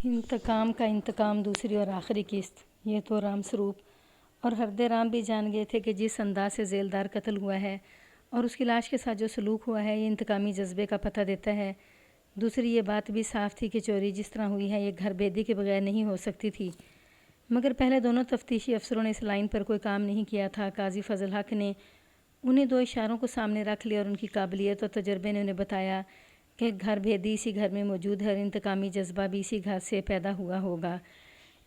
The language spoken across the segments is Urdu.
انتقام کا انتقام دوسری اور آخری قسط۔ یہ تو رام سروپ اور ہردے رام بھی جان گئے تھے کہ جس انداز سے ذیلدار قتل ہوا ہے اور اس کی لاش کے ساتھ جو سلوک ہوا ہے یہ انتقامی جذبے کا پتہ دیتا ہے۔ دوسری یہ بات بھی صاف تھی کہ چوری جس طرح ہوئی ہے یہ گھر بھیدی کے بغیر نہیں ہو سکتی تھی، مگر پہلے دونوں تفتیشی افسروں نے اس لائن پر کوئی کام نہیں کیا تھا۔ قاضی فضل حق نے انہیں دو اشاروں کو سامنے رکھ لیا اور ان کی قابلیت اور تجربے نے انہیں بتایا کہ گھر بھیدی اسی گھر میں موجود ہے اور انتقامی جذبہ بھی اسی گھر سے پیدا ہوا ہوگا۔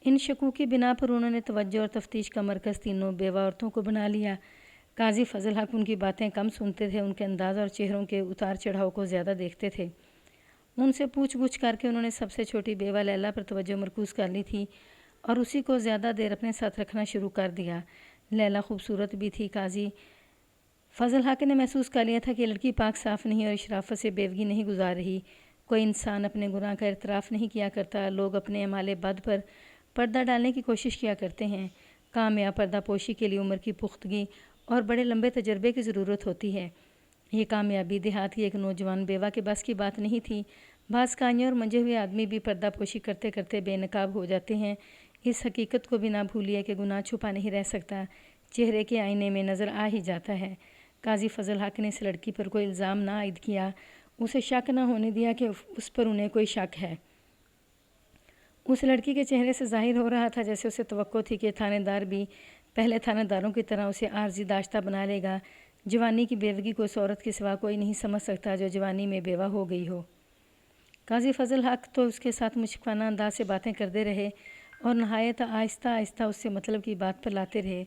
ان شکوک کی بنا پر انہوں نے توجہ اور تفتیش کا مرکز تینوں بیوہ عورتوں کو بنا لیا۔ قاضی فضل حق ان کی باتیں کم سنتے تھے، ان کے انداز اور چہروں کے اتار چڑھاؤ کو زیادہ دیکھتے تھے۔ ان سے پوچھ گچھ کر کے انہوں نے سب سے چھوٹی بیوہ لیلا پر توجہ مرکوز کر لی تھی اور اسی کو زیادہ دیر اپنے ساتھ رکھنا شروع کر دیا۔ لیلا خوبصورت بھی تھی۔ قاضی فضل حق نے محسوس کر لیا تھا کہ لڑکی پاک صاف نہیں اور اشرافت سے بیوگی نہیں گزار رہی۔ کوئی انسان اپنے گناہ کا اعتراف نہیں کیا کرتا، لوگ اپنے اعمال بد پر پردہ ڈالنے کی کوشش کیا کرتے ہیں۔ کامیاب پردہ پوشی کے لیے عمر کی پختگی اور بڑے لمبے تجربے کی ضرورت ہوتی ہے۔ یہ کامیابی دیہات کی ایک نوجوان بیوہ کے بس کی بات نہیں تھی۔ بعض کانئے اور منجے ہوئے آدمی بھی پردہ پوشی کرتے کرتے بے نقاب ہو جاتے ہیں۔ اس حقیقت کو بھی نہ بھولیے کہ گناہ چھپا نہیں رہ سکتا، چہرے کے آئینے میں نظر آ ہی جاتا ہے۔ قاضی فضل حق نے اس لڑکی پر کوئی الزام نہ عائد کیا، اسے شک نہ ہونے دیا کہ اس پر انہیں کوئی شک ہے۔ اس لڑکی کے چہرے سے ظاہر ہو رہا تھا جیسے اسے توقع تھی کہ تھانے دار بھی پہلے تھانے داروں کی طرح اسے عارضی داشتہ بنا لے گا۔ جوانی کی بیوگی کو اس عورت کے سوا کوئی نہیں سمجھ سکتا جو جوانی میں بیوہ ہو گئی ہو۔ قاضی فضل حق تو اس کے ساتھ مشفقانہ انداز سے باتیں کرتے رہے اور نہایت آہستہ آہستہ اس سے مطلب کی بات پر لاتے رہے۔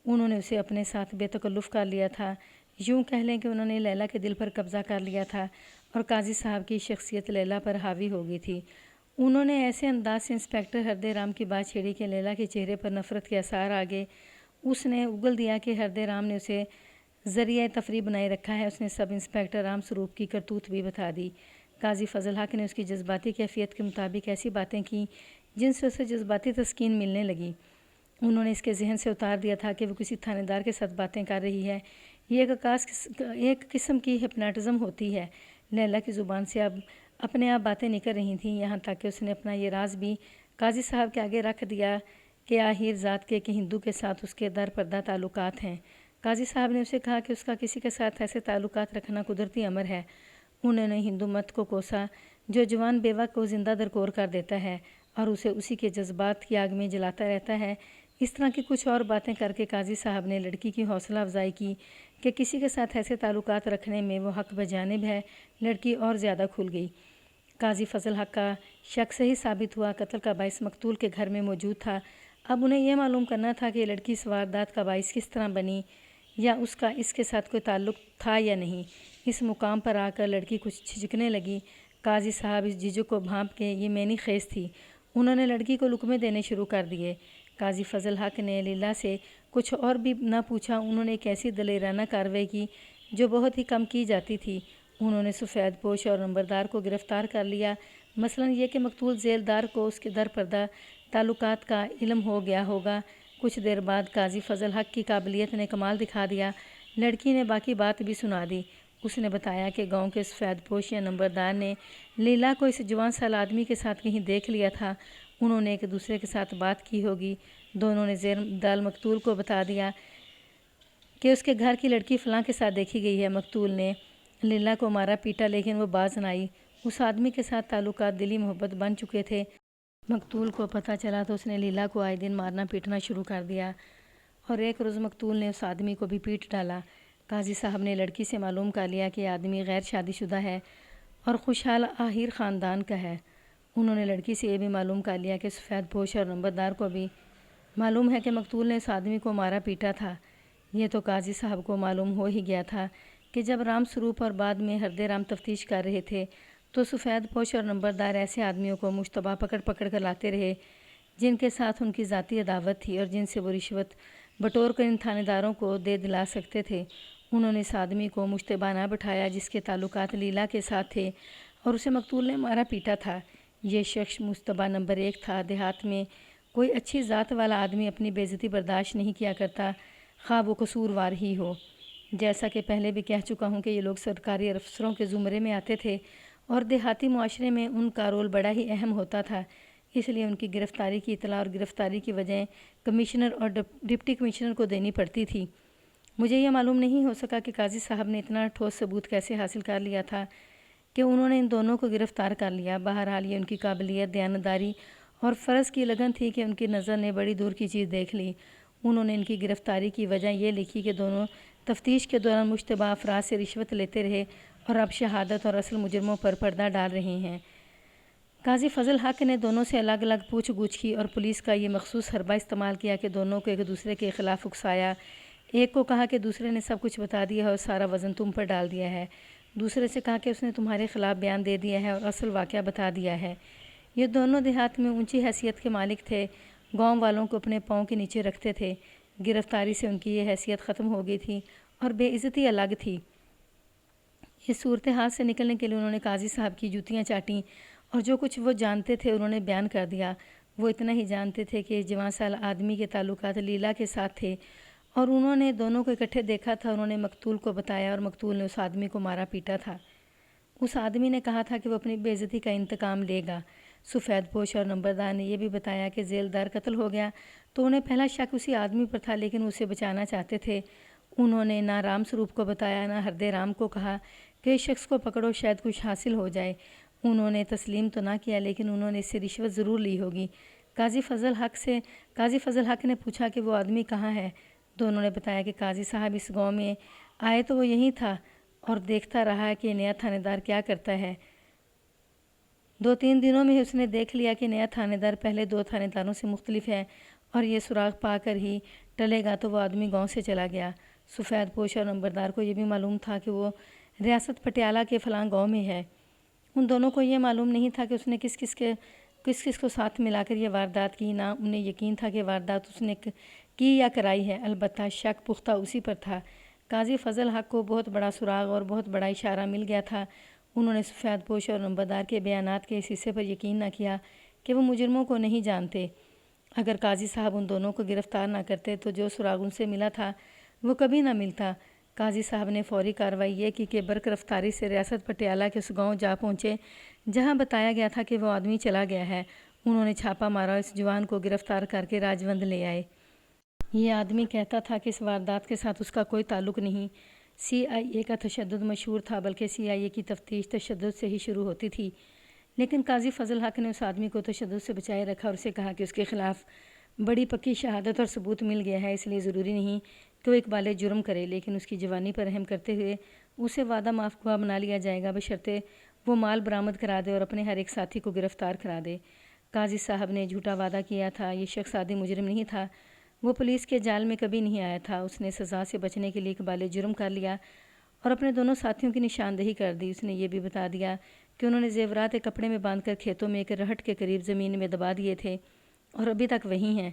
انہوں نے اسے اپنے ساتھ بے تکلف کر لیا تھا، یوں کہہ لیں کہ انہوں نے لیلا کے دل پر قبضہ کر لیا تھا اور قاضی صاحب کی شخصیت لیلا پر حاوی ہو گئی تھی۔ انہوں نے ایسے انداز سے انسپکٹر ہردے رام کی بات چھیڑی کہ لیلا کے چہرے پر نفرت کے آثار آ گئے۔ اس نے اگل دیا کہ ہردے رام نے اسے ذریعہ تفریح بنائے رکھا ہے۔ اس نے سب انسپکٹر رام سروپ کی کرتوت بھی بتا دی۔ قاضی فضل حق نے اس کی جذباتی کیفیت کے مطابق ایسی باتیں کیں جن سے اسے جذباتی تسکین ملنے لگی۔ انہوں نے اس کے ذہن سے اتار دیا تھا کہ وہ کسی تھانے دار کے ساتھ باتیں کر رہی ہے۔ یہ ایک قسم کی ہپناٹزم ہوتی ہے۔ لیلا کی زبان سے اب اپنے آپ باتیں نکل رہی تھیں، یہاں تک کہ اس نے اپنا یہ راز بھی قاضی صاحب کے آگے رکھ دیا کہ آہیر ذات کے ہندو کے ساتھ اس کے در پردہ تعلقات ہیں۔ قاضی صاحب نے اسے کہا کہ اس کا کسی کے ساتھ ایسے تعلقات رکھنا قدرتی امر ہے۔ انہوں نے ہندو مت کو کوسا جو جوان بیوہ کو زندہ درکور کر دیتا ہے اور اسے اسی کے جذبات کی آگ میں جلاتا رہتا ہے۔ اس طرح کی کچھ اور باتیں کر کے قاضی صاحب نے لڑکی کی حوصلہ افزائی کی کہ کسی کے ساتھ ایسے تعلقات رکھنے میں وہ حق بجانب ہے۔ لڑکی اور زیادہ کھل گئی۔ قاضی فضل حق کا شک صحیح ثابت ہوا، قتل کا باعث مقتول کے گھر میں موجود تھا۔ اب انہیں یہ معلوم کرنا تھا کہ یہ لڑکی اس واردات کا باعث کس طرح بنی، یا اس کا اس کے ساتھ کوئی تعلق تھا یا نہیں۔ اس مقام پر آ کر لڑکی کچھ جھجکنے لگی۔ قاضی صاحب اس جھجک کو بھانپ کے یہ مینی خیز تھی، انہوں نے لڑکی کو لقمے دینے شروع کر دیے۔ قاضی فضل حق نے لیلا سے کچھ اور بھی نہ پوچھا۔ انہوں نے ایک ایسی دلیرانہ کارروائی کی جو بہت ہی کم کی جاتی تھی۔ انہوں نے سفید پوش اور نمبردار کو گرفتار کر لیا۔ مثلاً یہ کہ مقتول ذیلدار کو اس کے در پردہ تعلقات کا علم ہو گیا ہوگا۔ کچھ دیر بعد قاضی فضل حق کی قابلیت نے کمال دکھا دیا۔ لڑکی نے باقی بات بھی سنا دی۔ اس نے بتایا کہ گاؤں کے سفید پوش یا نمبردار نے لیلا کو اس جوان سال آدمی کے ساتھ کہیں دیکھ لیا تھا۔ انہوں نے ایک دوسرے کے ساتھ بات کی ہوگی۔ دونوں نے زیر دال مقتول کو بتا دیا کہ اس کے گھر کی لڑکی فلاں کے ساتھ دیکھی گئی ہے۔ مقتول نے لیلا کو مارا پیٹا لیکن وہ باز نہ آئی۔ اس آدمی کے ساتھ تعلقات دلی محبت بن چکے تھے۔ مقتول کو پتہ چلا تو اس نے لیلا کو آئے دن مارنا پیٹنا شروع کر دیا اور ایک روز مقتول نے اس آدمی کو بھی پیٹ ڈالا۔ قاضی صاحب نے لڑکی سے معلوم کر لیا کہ یہ آدمی غیر شادی شدہ ہے اور خوشحال آہیر خاندان کا ہے۔ انہوں نے لڑکی سے یہ بھی معلوم کر لیا کہ سفید پوش اور نمبردار کو بھی معلوم ہے کہ مقتول نے اس آدمی کو مارا پیٹا تھا۔ یہ تو قاضی صاحب کو معلوم ہو ہی گیا تھا کہ جب رام سروپ اور بعد میں ہردے رام تفتیش کر رہے تھے تو سفید پوش اور نمبردار ایسے آدمیوں کو مشتبہ پکڑ پکڑ کر لاتے رہے جن کے ساتھ ان کی ذاتی عداوت تھی اور جن سے وہ رشوت بٹور کر ان تھانے داروں کو دے دلا سکتے تھے۔ انہوں نے اس آدمی کو مشتبہ نہ بٹھایا جس کے تعلقات لیلا کے ساتھ تھے اور اسے مقتول نے مارا پیٹا تھا۔ یہ شخص مشتبہ نمبر 1 تھا۔ دیہات میں کوئی اچھی ذات والا آدمی اپنی بے عزتی برداشت نہیں کیا کرتا، خواہ وہ قصوروار ہی ہو۔ جیسا کہ پہلے بھی کہہ چکا ہوں کہ یہ لوگ سرکاری افسروں کے زمرے میں آتے تھے اور دیہاتی معاشرے میں ان کا رول بڑا ہی اہم ہوتا تھا۔ اس لیے ان کی گرفتاری کی اطلاع اور گرفتاری کی وجہ کمشنر اور ڈپٹی کمشنر کو دینی پڑتی تھی۔ مجھے یہ معلوم نہیں ہو سکا کہ قاضی صاحب نے اتنا ٹھوس ثبوت کیسے حاصل کر لیا تھا کہ انہوں نے ان دونوں کو گرفتار کر لیا۔ بہرحال یہ ان کی قابلیت، دیانتداری اور فرض کی لگن تھی کہ ان کی نظر نے بڑی دور کی چیز دیکھ لی۔ انہوں نے ان کی گرفتاری کی وجہ یہ لکھی کہ دونوں تفتیش کے دوران مشتبہ افراد سے رشوت لیتے رہے اور اب شہادت اور اصل مجرموں پر پردہ ڈال رہے ہیں۔ قاضی فضل حق نے دونوں سے الگ الگ پوچھ گچھ کی اور پولیس کا یہ مخصوص حربہ استعمال کیا کہ دونوں کو ایک دوسرے کے خلاف اکسایا۔ ایک کو کہا کہ دوسرے نے سب کچھ بتا دیا ہے اور سارا وزن تم پر ڈال دیا ہے، دوسرے سے کہا کہ اس نے تمہارے خلاف بیان دے دیا ہے اور اصل واقعہ بتا دیا ہے۔ یہ دونوں دیہات میں اونچی حیثیت کے مالک تھے، گاؤں والوں کو اپنے پاؤں کے نیچے رکھتے تھے۔ گرفتاری سے ان کی یہ حیثیت ختم ہو گئی تھی اور بے عزتی الگ تھی۔ اس صورتحال سے نکلنے کے لیے انہوں نے قاضی صاحب کی جوتیاں چاٹیں اور جو کچھ وہ جانتے تھے انہوں نے بیان کر دیا۔ وہ اتنا ہی جانتے تھے کہ جوان سال آدمی کے تعلقات لیلا کے ساتھ تھے اور انہوں نے دونوں کو اکٹھے دیکھا تھا۔ انہوں نے مقتول کو بتایا اور مقتول نے اس آدمی کو مارا پیٹا تھا۔ اس آدمی نے کہا تھا کہ وہ اپنی بے عزتی کا انتقام لے گا۔ سفید پوش اور نمبردار نے یہ بھی بتایا کہ ذیلدار قتل ہو گیا تو انہیں پہلا شک اسی آدمی پر تھا، لیکن اسے بچانا چاہتے تھے۔ انہوں نے نہ رام سروپ کو بتایا، نہ ہردے رام کو کہا کہ اس شخص کو پکڑو، شاید کچھ حاصل ہو جائے۔ انہوں نے تسلیم تو نہ کیا، لیکن انہوں نے اس سے رشوت ضرور لی ہوگی۔ قاضی فضل حق نے پوچھا کہ وہ آدمی کہاں ہے؟ دونوں نے بتایا کہ قاضی صاحب اس گاؤں میں آئے تو وہ یہیں تھا اور دیکھتا رہا کہ نیا تھانے دار کیا کرتا ہے۔ 2-3 دنوں میں ہی اس نے دیکھ لیا کہ نیا تھانے دار پہلے 2 تھانے داروں سے مختلف ہے اور یہ سراغ پا کر ہی ٹلے گا تو وہ آدمی گاؤں سے چلا گیا۔ سفید پوش اور نمبردار کو یہ بھی معلوم تھا کہ وہ ریاست پٹیالہ کے فلاں گاؤں میں ہے۔ ان دونوں کو یہ معلوم نہیں تھا کہ اس نے کس کس کو ساتھ ملا کر یہ واردات کی، نہ انہیں یقین تھا کہ واردات اس نے کی یا کرائی ہے، البتہ شک پختہ اسی پر تھا۔ قاضی فضل حق کو بہت بڑا سراغ اور بہت بڑا اشارہ مل گیا تھا۔ انہوں نے سفید پوش اور نمبردار کے بیانات کے اس حصے پر یقین نہ کیا کہ وہ مجرموں کو نہیں جانتے۔ اگر قاضی صاحب ان دونوں کو گرفتار نہ کرتے تو جو سراغ ان سے ملا تھا وہ کبھی نہ ملتا۔ قاضی صاحب نے فوری کارروائی یہ کی کہ برق رفتاری سے ریاست پٹیالہ کے اس گاؤں جا پہنچے جہاں بتایا گیا تھا کہ وہ آدمی چلا گیا ہے۔ انہوں نے چھاپا مارا اور اس جوان کو گرفتار کر کے راجوند لے آئے۔ یہ آدمی کہتا تھا کہ اس واردات کے ساتھ اس کا کوئی تعلق نہیں۔ CIA کا تشدد مشہور تھا، بلکہ CIA کی تفتیش تشدد سے ہی شروع ہوتی تھی، لیکن قاضی فضل حق نے اس آدمی کو تشدد سے بچائے رکھا اور اسے کہا کہ اس کے خلاف بڑی پکی شہادت اور ثبوت مل گیا ہے، اس لیے ضروری نہیں کہ وہ اقبال جرم کرے، لیکن اس کی جوانی پر رحم کرتے ہوئے اسے وعدہ معاف گواہ بنا لیا جائے گا، بشرطے وہ مال برآمد کرا دے اور اپنے ہر ایک ساتھی کو گرفتار کرا دے۔ قاضی صاحب نے جھوٹا وعدہ کیا تھا۔ یہ شخص عادی مجرم نہیں تھا، وہ پولیس کے جال میں کبھی نہیں آیا تھا۔ اس نے سزا سے بچنے کے لیے اقبال جرم کر لیا اور اپنے دونوں ساتھیوں کی نشاندہی کر دی۔ اس نے یہ بھی بتا دیا کہ انہوں نے زیورات ایک کپڑے میں باندھ کر کھیتوں میں ایک رہٹ کے قریب زمین میں دبا دیے تھے اور ابھی تک وہیں ہیں۔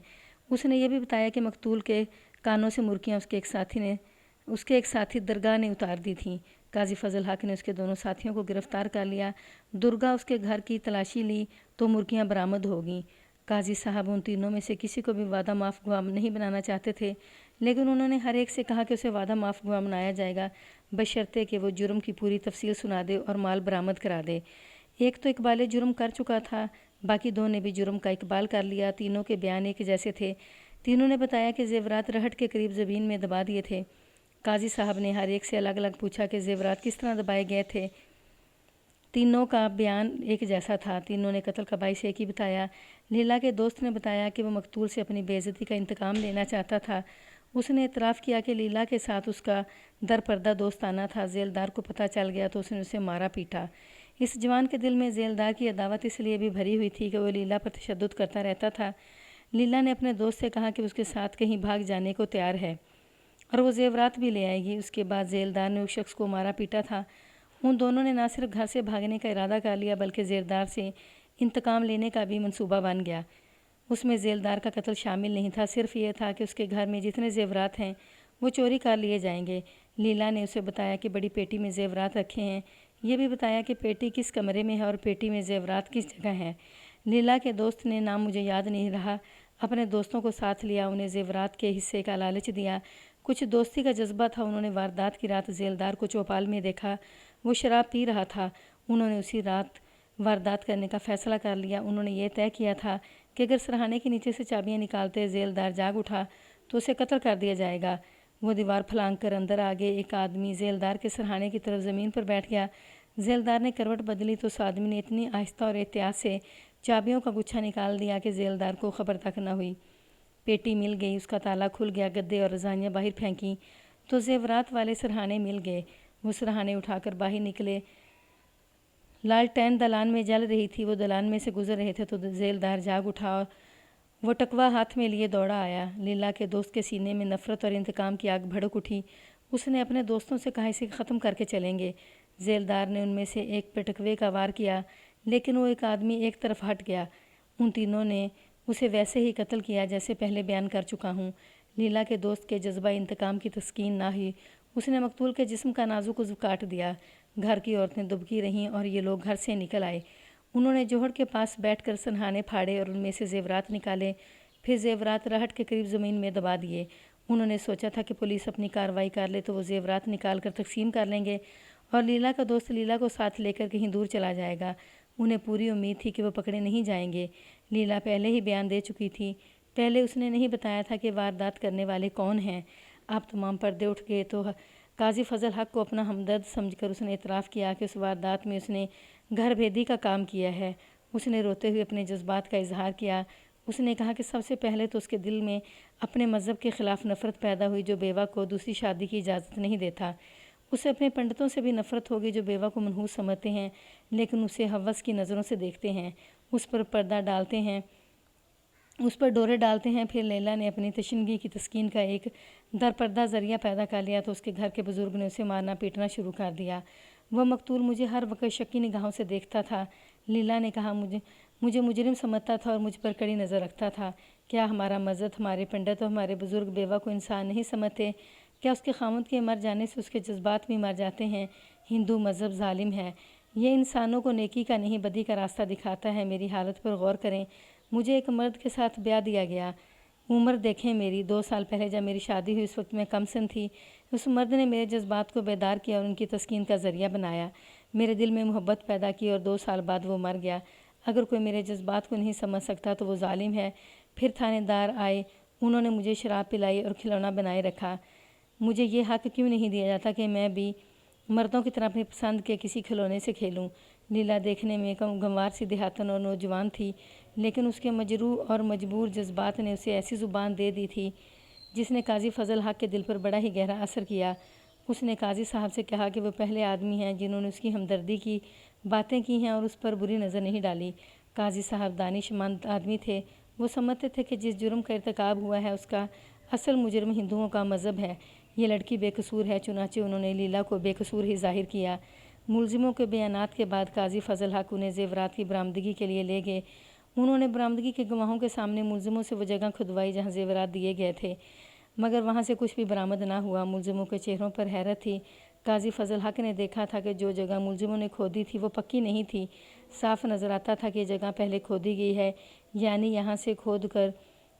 اس نے یہ بھی بتایا کہ مقتول کے کانوں سے مرکیاں اس کے ایک ساتھی درگاہ نے اتار دی تھیں۔ قاضی فضل حق نے اس کے دونوں ساتھیوں کو گرفتار کر لیا۔ درگاہ اس کے گھر کی تلاشی لی تو مرکیاں برآمد ہو گئیں۔ قاضی صاحب ان تینوں میں سے کسی کو بھی وعدہ معاف گواہ نہیں بنانا چاہتے تھے، لیکن انہوں نے ہر ایک سے کہا کہ اسے وعدہ معاف گواہ بنایا جائے گا، بشرطے کہ وہ جرم کی پوری تفصیل سنا دے اور مال برآمد کرا دے۔ ایک تو اقبال جرم کر چکا تھا، باقی 2 نے بھی جرم کا اقبال کر لیا۔ تینوں کے بیان ایک جیسے تھے۔ تینوں نے بتایا کہ زیورات رہٹ کے قریب زمین میں دبا دیے تھے۔ قاضی صاحب نے ہر ایک سے الگ الگ پوچھا کہ زیورات کس طرح دبائے گئے تھے۔ تینوں کا بیان ایک جیسا تھا۔ تینوں نے قتل کا باعث ایک ہی بتایا۔ لیلا کے دوست نے بتایا کہ وہ مقتول سے اپنی بے عزتی کا انتقام لینا چاہتا تھا۔ اس نے اعتراف کیا کہ لیلا کے ساتھ اس کا درپردہ دوستانہ تھا۔ ذیلدار کو پتہ چل گیا تو اس نے اسے مارا پیٹا۔ اس جوان کے دل میں ذیلدار کی عداوت اس لیے بھی بھری ہوئی تھی کہ وہ لیلا پر تشدد کرتا رہتا تھا۔ لیلا نے اپنے دوست سے کہا کہ اس کے ساتھ کہیں بھاگ جانے کو تیار ہے اور وہ زیورات بھی لے آئے گی۔ اس کے بعد ذیلدار نے اس شخص کو مارا پیٹا تھا۔ ان دونوں نے نہ صرف گھر سے بھاگنے کا ارادہ کر لیا بلکہ ذیلدار سے انتقام لینے کا بھی منصوبہ بن گیا۔ اس میں ذیلدار کا قتل شامل نہیں تھا، صرف یہ تھا کہ اس کے گھر میں جتنے زیورات ہیں وہ چوری کر لیے جائیں گے۔ لیلا نے اسے بتایا کہ بڑی پیٹی میں زیورات رکھے ہیں، یہ بھی بتایا کہ پیٹی کس کمرے میں ہے اور پیٹی میں زیورات کس جگہ ہیں۔ لیلا کے دوست نے، نام مجھے یاد نہیں رہا، اپنے دوستوں کو ساتھ لیا، انہیں زیورات کے حصے کا لالچ دیا۔ کچھ دوستی کا جذبہ تھا۔ انہوں نے واردات کی رات ذیلدار کو چوپال میں دیکھا، وہ شراب پی رہا تھا۔ انہوں نے اسی رات واردات کرنے کا فیصلہ کر لیا۔ انہوں نے یہ طے کیا تھا کہ اگر سرہانے کے نیچے سے چابیاں نکالتے ذیلدار جاگ اٹھا تو اسے قتل کر دیا جائے گا۔ وہ دیوار پھلانگ کر اندر آگے ایک آدمی ذیلدار کے سرہانے کی طرف زمین پر بیٹھ گیا۔ ذیلدار نے کروٹ بدلی تو اس آدمی نے اتنی آہستہ اور احتیاط سے چابیوں کا گچھا نکال دیا کہ ذیلدار کو خبر تک نہ ہوئی۔ پیٹی مل گئی، اس کا تالا کھل گیا، گدے اور رضائیاں باہر پھینکیں تو زیورات والے سرہانے مل گئے۔ وہ سرہانے اٹھا کر باہر نکلے۔ لالٹین دلان میں جل رہی تھی۔ وہ دلان میں سے گزر رہے تھے تو ذیلدار جاگ اٹھا اور وہ ٹکوا ہاتھ میں لیے دوڑا آیا۔ لیلا کے دوست کے سینے میں نفرت اور انتقام کی آگ بھڑک اٹھی۔ اس نے اپنے دوستوں سے کہا اسے ختم کر کے چلیں گے۔ ذیلدار نے ان میں سے ایک پہ ٹکوے کا وار کیا لیکن وہ ایک آدمی ایک طرف ہٹ گیا۔ ان تینوں نے اسے ویسے ہی قتل کیا جیسے پہلے بیان کر چکا ہوں۔ لیلا کے دوست کے جذبہ انتقام کی تسکین نہ ہوئی۔ اس نے مقتول کے جسم کا نازک عضو کاٹ دیا۔ گھر کی عورتیں دبکی رہیں اور یہ لوگ گھر سے نکل آئے۔ انہوں نے جوہر کے پاس بیٹھ کر سرہانے پھاڑے اور ان میں سے زیورات نکالے، پھر زیورات رہٹ کے قریب زمین میں دبا دیے۔ انہوں نے سوچا تھا کہ پولیس اپنی کارروائی کر لے تو وہ زیورات نکال کر تقسیم کر لیں گے اور لیلا کا دوست لیلا کو ساتھ لے کر کہیں دور چلا جائے گا۔ انہیں پوری امید تھی کہ وہ پکڑے نہیں جائیں گے۔ لیلا پہلے ہی بیان دے چکی تھی۔ پہلے اس نے نہیں بتایا تھا کہ واردات کرنے والے کون ہیں۔ آپ تمام پردے اٹھ گئے تو قاضی فضل حق کو اپنا ہمدرد سمجھ کر اس نے اعتراف کیا کہ اس واردات میں اس نے گھر بھیدی کا کام کیا ہے۔ اس نے روتے ہوئے اپنے جذبات کا اظہار کیا۔ اس نے کہا کہ سب سے پہلے تو اس کے دل میں اپنے مذہب کے خلاف نفرت پیدا ہوئی جو بیوہ کو دوسری شادی کی اجازت نہیں دیتا۔ اسے اپنے پنڈتوں سے بھی نفرت ہوگی جو بیوہ کو منحوس سمجھتے ہیں لیکن اسے ہوس کی نظروں سے دیکھتے ہیں، اس پر پردہ ڈالتے ہیں، اس پر ڈورے ڈالتے ہیں۔ پھر لیلا نے اپنی تشنگی کی تسکین کا ایک درپردہ ذریعہ پیدا کر لیا تو اس کے گھر کے بزرگ نے اسے مارنا پیٹنا شروع کر دیا۔ وہ مقتول مجھے ہر وقت شکی نگاہوں سے دیکھتا تھا۔ لیلا نے کہا مجھے مجرم سمجھتا تھا اور مجھ پر کڑی نظر رکھتا تھا۔ کیا ہمارا مذہب، ہمارے پنڈت اور ہمارے بزرگ بیوہ کو انسان نہیں سمجھتے؟ کیا اس کے خاوند کے مر جانے سے اس کے جذبات بھی مر جاتے ہیں؟ ہندو مذہب ظالم ہے، یہ انسانوں کو نیکی کا نہیں بدی کا راستہ دکھاتا ہے۔ میری حالت پر غور کریں۔ مجھے ایک مرد کے ساتھ بیاہ دیا گیا۔ عمر دیکھیں میری، 2 سال پہلے جب میری شادی ہوئی اس وقت میں کم سن تھی۔ اس مرد نے میرے جذبات کو بیدار کیا اور ان کی تسکین کا ذریعہ بنایا، میرے دل میں محبت پیدا کی اور 2 سال بعد وہ مر گیا۔ اگر کوئی میرے جذبات کو نہیں سمجھ سکتا تو وہ ظالم ہے۔ پھر تھانے دار آئے، انہوں نے مجھے شراب پلائی اور کھلونا بنائے رکھا۔ مجھے یہ حق کیوں نہیں دیا جاتا کہ میں بھی مردوں کی طرح اپنی پسند کے کسی کھلونے سے کھیلوں؟ لیلا دیکھنے میں گنوار سی دیہاتن اور نوجوان تھی لیکن اس کے مجروح اور مجبور جذبات نے اسے ایسی زبان دے دی تھی جس نے قاضی فضل حق کے دل پر بڑا ہی گہرا اثر کیا۔ اس نے قاضی صاحب سے کہا کہ وہ پہلے آدمی ہیں جنہوں نے اس کی ہمدردی کی باتیں کی ہیں اور اس پر بری نظر نہیں ڈالی۔ قاضی صاحب دانش مند آدمی تھے۔ وہ سمجھتے تھے کہ جس جرم کا ارتکاب ہوا ہے اس کا اصل مجرم ہندوؤں کا مذہب ہے۔ یہ لڑکی بے قصور ہے، چنانچہ انہوں نے لیلا کو بے قصور ہی ظاہر کیا۔ ملزموں کے بیانات کے بعد قاضی فضل حق انہیں زیورات کی برآمدگی کے لیے لے گئے۔ انہوں نے برآمدگی کے گواہوں کے سامنے ملزموں سے وہ جگہ کھدوائی جہاں زیورات دیے گئے تھے، مگر وہاں سے کچھ بھی برآمد نہ ہوا۔ ملزموں کے چہروں پر حیرت تھی۔ قاضی فضل حق نے دیکھا تھا کہ جو جگہ ملزموں نے کھودی تھی وہ پکی نہیں تھی۔ صاف نظر آتا تھا کہ یہ جگہ پہلے کھودی گئی ہے، یعنی یہاں سے کھود کر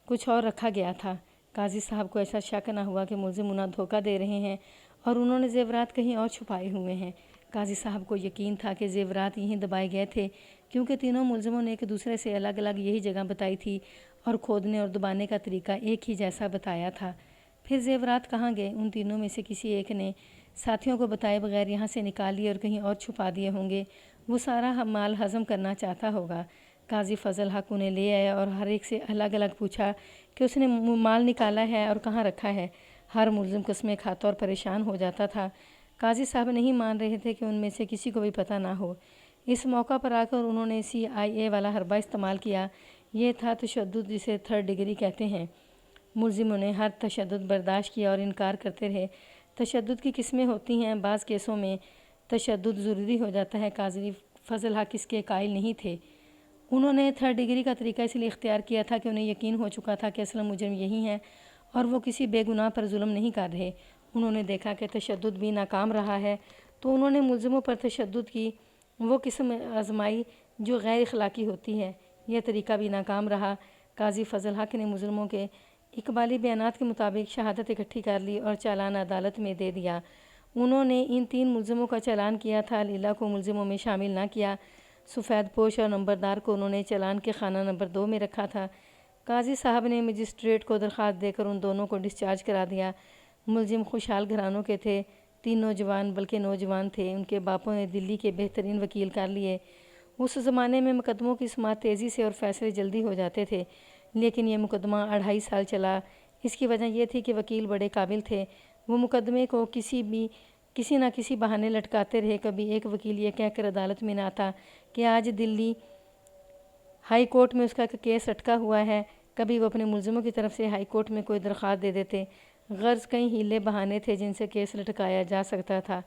کچھ اور رکھا گیا تھا۔ قاضی صاحب کو ایسا شک نہ ہوا کہ ملزم انہیں دھوکہ دے رہے ہیں اور انہوں نے زیورات کہیں اور چھپائے ہوئے ہیں۔ قاضی صاحب کو یقین تھا کہ زیورات یہیں دبائے گئے تھے کیونکہ تینوں ملزموں نے ایک دوسرے سے الگ الگ یہی جگہ بتائی تھی اور کھودنے اور دبانے کا طریقہ ایک ہی جیسا بتایا تھا۔ پھر زیورات کہاں گئے؟ ان تینوں میں سے کسی ایک نے ساتھیوں کو بتائے بغیر یہاں سے نکال لیے اور کہیں اور چھپا دیے ہوں گے۔ وہ سارا مال ہضم کرنا چاہتا ہوگا۔ قاضی فضل حق انہیں لے آئے اور ہر ایک سے الگ الگ پوچھا کہ اس نے مال نکالا ہے اور کہاں رکھا ہے۔ ہر ملزم قسمیں کھاتا اور پریشان ہو جاتا تھا۔ قاضی صاحب نہیں مان رہے تھے کہ ان میں سے کسی کو بھی پتہ نہ ہو۔ اس موقع پر آ کر انہوں نے CIA والا حربہ استعمال کیا۔ یہ تھا تشدد، جسے 3rd ڈگری کہتے ہیں۔ ملزموں نے ہر تشدد برداشت کیا اور انکار کرتے رہے۔ تشدد کی قسمیں ہوتی ہیں، بعض کیسوں میں تشدد ضروری ہو جاتا ہے۔ قاضی فضل حق اس کے قائل نہیں تھے۔ انہوں نے 3rd ڈگری کا طریقہ اس لیے اختیار کیا تھا کہ انہیں یقین ہو چکا تھا کہ اصل مجرم یہی ہیں اور وہ کسی بے گناہ پر ظلم نہیں کر رہے۔ انہوں نے دیکھا کہ تشدد بھی ناکام رہا ہے تو انہوں نے ملزموں پر تشدد کی وہ قسم آزمائی جو غیر اخلاقی ہوتی ہے۔ یہ طریقہ بھی ناکام رہا۔ قاضی فضل حق نے ملزموں کے اقبالی بیانات کے مطابق شہادت اکٹھی کر لی اور چالان عدالت میں دے دیا۔ انہوں نے ان 3 ملزموں کا چالان کیا تھا، لیلا کو ملزموں میں شامل نہ کیا۔ سفید پوش اور نمبردار کو انہوں نے چالان کے خانہ نمبر 2 میں رکھا تھا۔ قاضی صاحب نے مجسٹریٹ کو درخواست دے کر ان دونوں کو ڈسچارج کرا دیا۔ ملزم خوشحال گھرانوں کے تھے، 3 نوجوان بلکہ نوجوان تھے۔ ان کے باپوں نے دلی کے بہترین وکیل کر لیے۔ اس زمانے میں مقدموں کی سماعت تیزی سے اور فیصلے جلدی ہو جاتے تھے، لیکن یہ مقدمہ 2.5 سال چلا۔ اس کی وجہ یہ تھی کہ وکیل بڑے قابل تھے۔ وہ مقدمے کو کسی نہ کسی بہانے لٹکاتے رہے۔ کبھی ایک وکیل یہ کہہ کر عدالت میں نہ آتا کہ آج دلی ہائی کورٹ میں اس کا کیس اٹکا ہوا ہے، کبھی وہ اپنے ملزموں کی طرف سے ہائی کورٹ میں کوئی درخواست دے دیتے۔ غرض کئی ہیلے بہانے تھے جن سے کیس لٹکایا جا سکتا تھا۔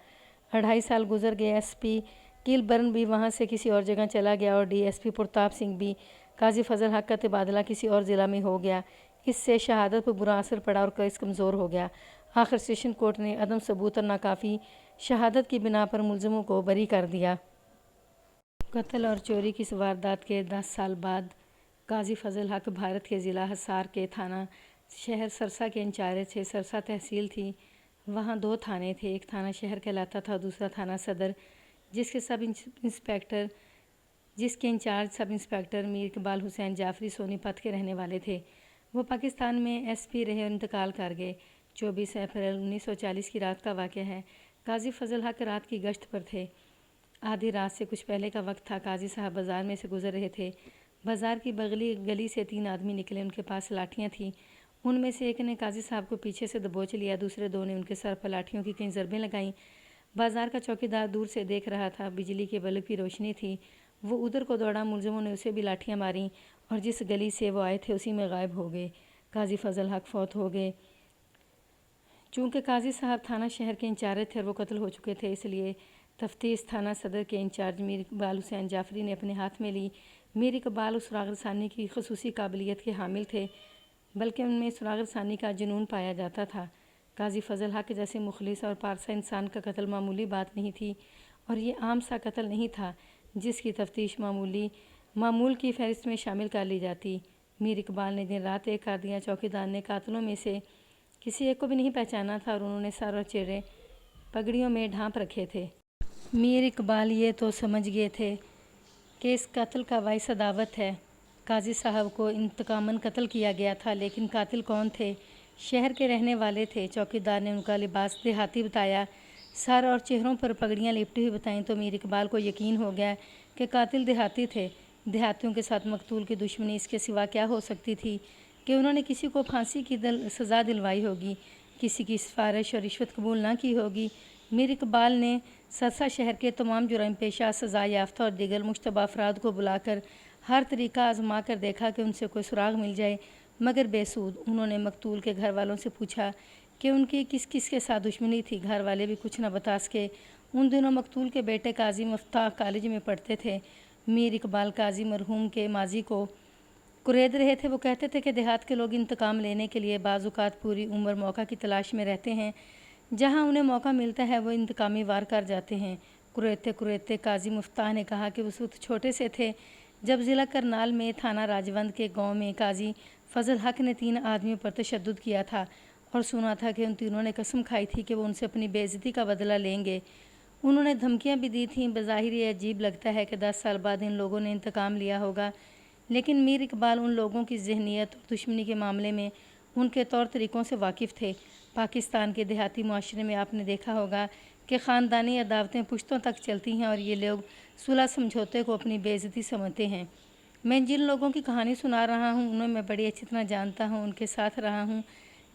2.5 سال گزر گئے۔ ایس پی کلبرن بھی وہاں سے کسی اور جگہ چلا گیا اور D S P Pratap Singh بھی۔ قاضی فضل حق کا تبادلہ کسی اور ضلع میں ہو گیا۔ اس سے شہادت پر برا اثر پڑا اور کیس کمزور ہو گیا۔ آخر سیشن کورٹ نے عدم ثبوت اور ناکافی شہادت کی بنا پر ملزموں کو بری کر دیا۔ قتل اور چوری کی اس واردات کے 10 سال بعد قاضی فضل حق بھارت کے ضلع حصار کے تھانہ شہر سرسا کے انچارج تھے۔ سرسا تحصیل تھی، وہاں 2 تھانے تھے، ایک تھانہ شہر کہلاتا تھا، دوسرا تھانہ صدر، جس کے انچارج سب انسپیکٹر میر اقبال حسین جعفری سونی پت کے رہنے والے تھے۔ وہ پاکستان میں ایس پی رہے اور انتقال کر گئے۔ 24 اپریل 1940 کی رات کا واقعہ ہے۔ قاضی فضل حق رات کی گشت پر تھے۔ آدھی رات سے کچھ پہلے کا وقت تھا۔ قاضی صاحب بازار میں سے گزر رہے تھے۔ بازار کی بغلی گلی سے 3 آدمی نکلے، ان کے پاس لاٹھیاں تھیں۔ ان میں سے ایک نے قاضی صاحب کو پیچھے سے دبوچ لیا، دوسرے 2 نے ان کے سر پر لاٹھیوں کی کئی ضربیں لگائیں۔ بازار کا چوکیدار دور سے دیکھ رہا تھا، بجلی کے بلب کی روشنی تھی۔ وہ ادھر کو دوڑا، ملزموں نے اسے بھی لاٹھیاں ماریں اور جس گلی سے وہ آئے تھے اسی میں غائب ہو گئے۔ قاضی فضل حق فوت ہو گئے۔ چونکہ قاضی صاحب تھانہ شہر کے انچارج تھے اور وہ قتل ہو چکے تھے، اس لیے تفتیش تھانہ صدر کے انچارج میر اقبال حسین جعفری نے اپنے ہاتھ میں لی۔ میر اقبال سراغ رسانی کی خصوصی قابلیت کے حامل تھے، بلکہ ان میں سراغ رسانی کا جنون پایا جاتا تھا۔ قاضی فضل حق جیسے مخلص اور پارسا انسان کا قتل معمولی بات نہیں تھی، اور یہ عام سا قتل نہیں تھا جس کی تفتیش معمول کی فہرست میں شامل کر لی جاتی۔ میر اقبال نے دن رات ایک کر دیا۔ چوکیدار نے قاتلوں میں سے کسی ایک کو بھی نہیں پہچانا تھا اور انہوں نے سر اور چہرے پگڑیوں میں ڈھانپ رکھے تھے۔ میر اقبال یہ تو سمجھ گئے تھے کہ اس قتل کا باعث عداوت ہے۔ قاضی صاحب کو انتقاماً قتل کیا گیا تھا، لیکن قاتل کون تھے؟ شہر کے رہنے والے تھے۔ چوکیدار نے ان کا لباس دیہاتی بتایا، سر اور چہروں پر پگڑیاں لپٹی ہوئی بتائیں تو میر اقبال کو یقین ہو گیا کہ قاتل دیہاتی تھے۔ دیہاتیوں کے ساتھ مقتول کی دشمنی اس کے سوا کیا ہو سکتی تھی کہ انہوں نے کسی کو پھانسی کی سزا دلوائی ہوگی، کسی کی سفارش اور رشوت قبول نہ کی ہوگی۔ میر اقبال نے سرسا شہر کے تمام جرائم پیشہ، سزا یافتہ اور دیگر مشتبہ افراد کو بلا کر ہر طریقہ آزما کر دیکھا کہ ان سے کوئی سراغ مل جائے، مگر بے سود۔ انہوں نے مقتول کے گھر والوں سے پوچھا کہ ان کی کس کس کے ساتھ دشمنی تھی۔ گھر والے بھی کچھ نہ بتا سکے۔ ان دنوں مقتول کے بیٹے قاضی مفتاح کالج میں پڑھتے تھے۔ میر اقبال قاضی مرحوم کے ماضی کو کورید رہے تھے۔ وہ کہتے تھے کہ دیہات کے لوگ انتقام لینے کے لیے بعض اوقات پوری عمر موقع کی تلاش میں رہتے ہیں، جہاں انہیں موقع ملتا ہے وہ انتقامی وار کر جاتے ہیں۔ کوریدتے قاضی مفتاح نے کہا کہ اس وقت چھوٹے سے تھے جب ضلع کرنال میں تھانہ راجوند کے گاؤں میں قاضی فضل حق نے 3 آدمیوں پر تشدد کیا تھا اور سنا تھا کہ ان تینوں نے قسم کھائی تھی کہ وہ ان سے اپنی بے عزتی کا بدلہ لیں گے۔ انہوں نے دھمکیاں بھی دی تھیں۔ بظاہر یہ عجیب لگتا ہے کہ 10 سال بعد ان لوگوں نے انتقام لیا ہوگا، لیکن میر اقبال ان لوگوں کی ذہنیت اور دشمنی کے معاملے میں ان کے طور طریقوں سے واقف تھے۔ پاکستان کے دیہاتی معاشرے میں آپ نے دیکھا ہوگا کہ خاندانی عداوتیں پشتوں تک چلتی ہیں اور یہ لوگ صلح سمجھوتے کو اپنی بے عزتی سمجھتے ہیں۔ میں جن لوگوں کی کہانی سنا رہا ہوں انہیں میں بڑی اچھی طرح جانتا ہوں، ان کے ساتھ رہا ہوں۔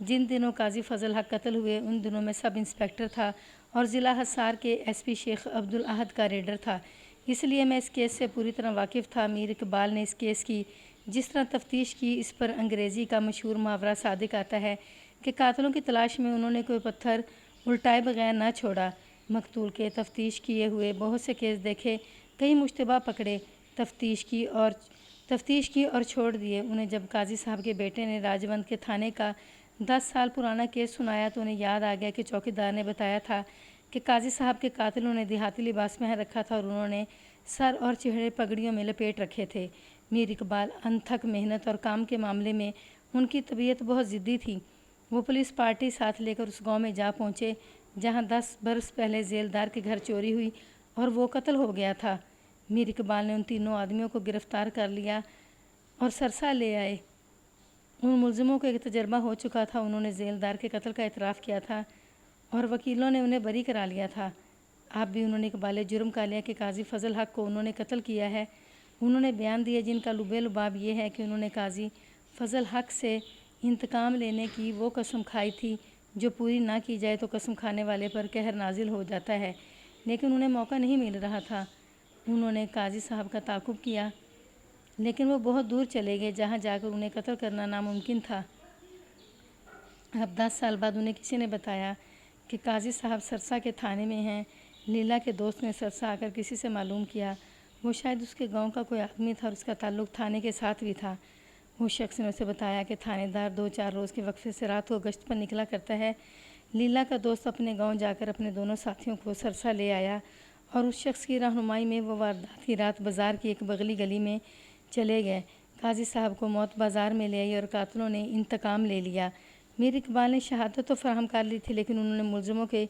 جن دنوں قاضی فضل حق قتل ہوئے ان دنوں میں سب انسپیکٹر تھا اور ضلع حصار کے ایس پی شیخ عبدالاحد کا ریڈر تھا، اس لیے میں اس کیس سے پوری طرح واقف تھا۔ میر اقبال نے اس کیس کی جس طرح تفتیش کی، اس پر انگریزی کا مشہور محاورہ صادق آتا ہے کہ قاتلوں کی تلاش میں انہوں نے کوئی پتھر الٹائے بغیر نہ چھوڑا۔ مقتول کے تفتیش کیے ہوئے بہت سے کیس دیکھے، کئی مشتبہ پکڑے، تفتیش کی اور چھوڑ دیے۔ انہیں جب قاضی صاحب کے بیٹے نے راجوند کے تھانے کا 10 سال پرانا کیس سنایا تو انہیں یاد آ گیا کہ چوکیدار نے بتایا تھا کہ قاضی صاحب کے قاتلوں نے دیہاتی لباس پہن رکھا تھا اور انہوں نے سر اور چہرے پگڑیوں میں لپیٹ رکھے تھے۔ میر اقبال انتھک محنت اور کام کے معاملے میں ان کی طبیعت بہت ضدی تھی۔ وہ پولیس پارٹی ساتھ لے کر اس گاؤں میں جا پہنچے جہاں 10 برس پہلے ذیلدار کے گھر چوری ہوئی اور وہ قتل ہو گیا تھا۔ میر اقبال نے ان تینوں آدمیوں کو گرفتار کر لیا اور سرسا لے آئے۔ ان ملزموں کو ایک تجربہ ہو چکا تھا، انہوں نے ذیلدار کے قتل کا اعتراف کیا تھا اور وکیلوں نے انہیں بری کرا لیا تھا۔ اب بھی انہوں نے اقبال جرم کا لیا کہ قاضی فضل حق کو انہوں نے قتل کیا ہے۔ انہوں نے بیان دیے جن کا لبے لباب یہ ہے کہ انہوں نے قاضی فضل حق سے انتقام لینے کی وہ قسم کھائی تھی جو پوری نہ کی جائے تو قسم کھانے والے پر قہر نازل ہو جاتا ہے، لیکن انہیں موقع نہیں مل رہا تھا۔ انہوں نے قاضی صاحب کا تعاقب کیا لیکن وہ بہت دور چلے گئے جہاں جا کر انہیں قتل کرنا ناممکن تھا۔ اب 10 سال بعد انہیں کسی نے بتایا کہ قاضی صاحب سرسا کے تھانے میں ہیں۔ لیلا کے دوست نے سرسا آ کر کسی سے معلوم کیا، وہ شاید اس کے گاؤں کا کوئی آدمی تھا اور اس کا تعلق تھانے کے ساتھ بھی تھا۔ اس شخص نے اسے بتایا کہ تھانے دار 2-4 روز کے وقفے سے رات کو گشت پر نکلا کرتا ہے۔ لیلا کا دوست اپنے گاؤں جا کر اپنے دونوں ساتھیوں کو سرسا لے آیا اور اس شخص کی رہنمائی میں وہ واردات کی رات بازار کی ایک بغلی گلی میں چلے گئے۔ قاضی صاحب کو موت بازار میں لے آئی اور قاتلوں نے انتقام لے لیا۔ میر اقبال نے شہادت تو فراہم کر لی تھی لیکن انہوں نے ملزموں کے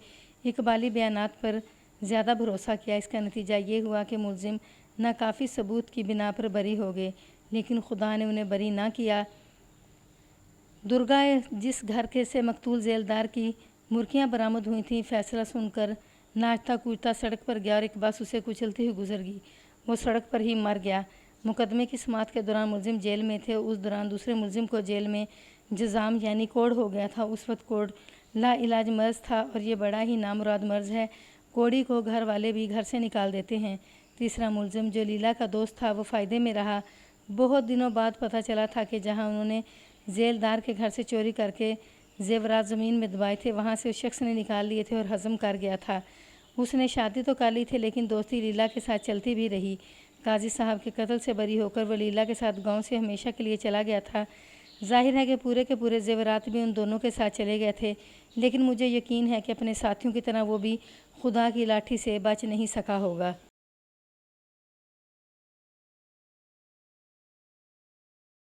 اقبالی بیانات پر زیادہ بھروسہ کیا۔ اس کا نتیجہ یہ ہوا کہ ملزم ناکافی ثبوت کی بنا پر بری ہو گئے، لیکن خدا نے انہیں بری نہ کیا۔ درگا جس گھر کے سے مقتول ذیلدار کی مرکیاں برآمد ہوئی تھیں، فیصلہ سن کر ناچتا کوچتا سڑک پر گیا اور ایک بس اسے کچلتی ہوئی گزر گئی۔ وہ سڑک پر ہی مر گیا۔ مقدمے کی سماعت کے دوران ملزم جیل میں تھے۔ اس دوران دوسرے ملزم کو جیل میں جزام یعنی کوڑ ہو گیا تھا۔ اس وقت کوڑ لا علاج مرض تھا اور یہ بڑا ہی نامراد مرض ہے۔ کوڑی کو گھر والے بھی گھر سے نکال دیتے ہیں۔ تیسرا ملزم جو لیلا کا دوست تھا وہ فائدے میں رہا۔ بہت دنوں بعد پتہ چلا تھا کہ جہاں انہوں نے ذیلدار کے گھر سے چوری کر کے زیورات زمین میں دبائے تھے وہاں سے اس شخص نے نکال لیے تھے اور ہضم کر گیا تھا۔ اس نے شادی تو کر لی تھی لیکن دوستی لیلا کے ساتھ چلتی بھی رہی۔ قاضی صاحب کے قتل سے بری ہو کر وہ لیلا کے ساتھ گاؤں سے ہمیشہ کے لیے چلا گیا تھا۔ ظاہر ہے کہ پورے کے پورے زیورات بھی ان دونوں کے ساتھ چلے گئے تھے، لیکن مجھے یقین ہے کہ اپنے ساتھیوں کی طرح وہ بھی خدا کی لاٹھی سے بچ نہیں سکا ہوگا۔